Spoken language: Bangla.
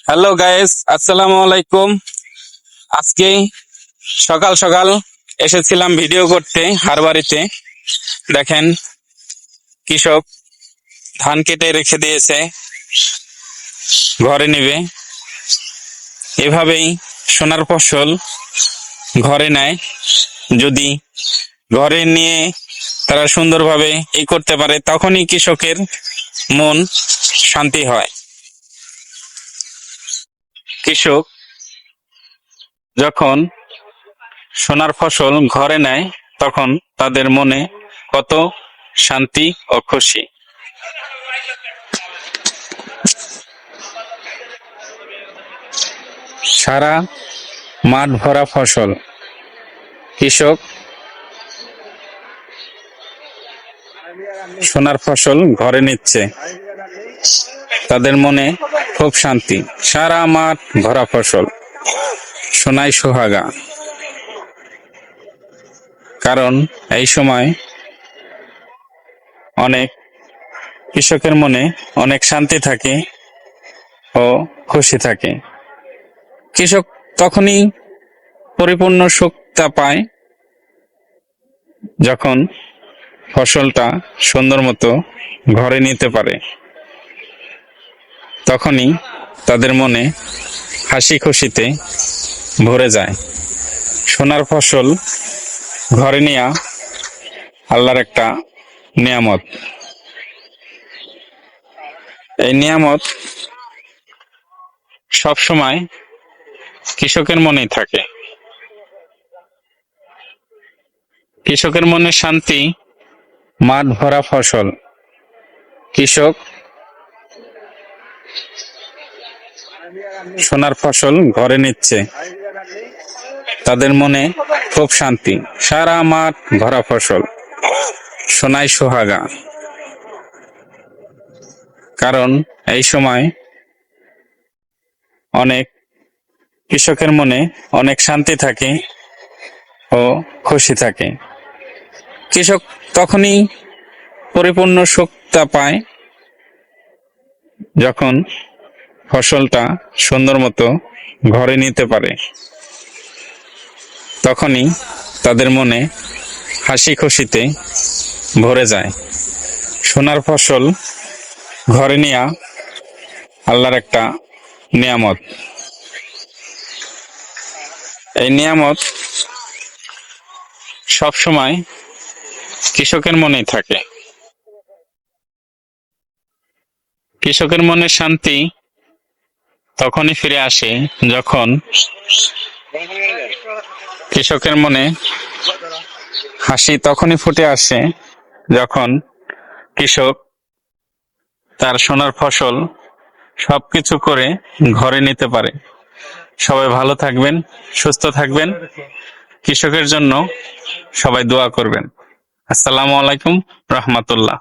হ্যালো গাইস, আসসালামু আলাইকুম। আজকে সকাল সকাল এসেছিলাম ভিডিও করতে হারবাড়িতে। দেখেন, কৃষক ধান কেটে রেখে দিয়েছে, ঘরে নেবে। এভাবেই সোনার ফসল ঘরে নেয়। যদি ঘরে নিয়ে তারা সুন্দরভাবে করতে পারে, তখনই কৃষকের মন শান্তি হয়। কৃষক যখন সোনার ফসল ঘরে নেয়, তখন তাদের মনে কত শান্তি ও খুশি। সারা মাঠ ভরা ফসল, কৃষক সোনার ফসল ঘরে নিচ্ছে, তাদের মনে খুব শান্তি। সারা মাঠ ভরা ফসল, সোনায় সোহাগা। কারণ এই সময় অনেক কৃষকের মনে অনেক শান্তি থাকে ও খুশি থাকে। কৃষক তখনই পরিপূর্ণ সুখটা পায় যখন ফসলটা সুন্দর মতো ঘরে নিতে পারে। তখনই তাদের মনে হাসি খুশিতে ভরে যায়। সোনার ফসল ঘরে নেয়া আল্লাহর একটা নিয়ামত। এই নিয়ামত সব সময় কৃষকের মনেই থাকে। কৃষকের মনে শান্তি, মাঠ ভরা ফসল। কৃষক সোনার ফসল ঘরে নিচ্ছে, তাদের মনে খুব শান্তি। সারা মাঠ ভরা ফসল, সোনায় সোহাগা। কারণ এই সময় অনেক কৃষকের মনে অনেক শান্তি থাকে ও খুশি থাকে। কৃষক তখনই পরিপূর্ণ সুখটা পায় যখন ফসলটা সুন্দর মতো ঘরে নিতে পারে। তখনই তাদের মনে হাসি খুশিতে ভরে যায়। সোনার ফসল ঘরে নেয়া আল্লাহর একটা নিয়ামত। এই নিয়ামত সব সময় কৃষকের মনেই থাকে। কৃষকের মনে শান্তি তখনই ফিরে আসে যখন কৃষকের মনে হাসি তখনই ফুটে আসে যখন কৃষক তার সোনার ফসল সবকিছু করে ঘরে নিতে পারে। সবাই ভালো থাকবেন, সুস্থ থাকবেন। কৃষকের জন্য সবাই দোয়া করবেন। আসসালামু আলাইকুম রহমতুল্লাহ।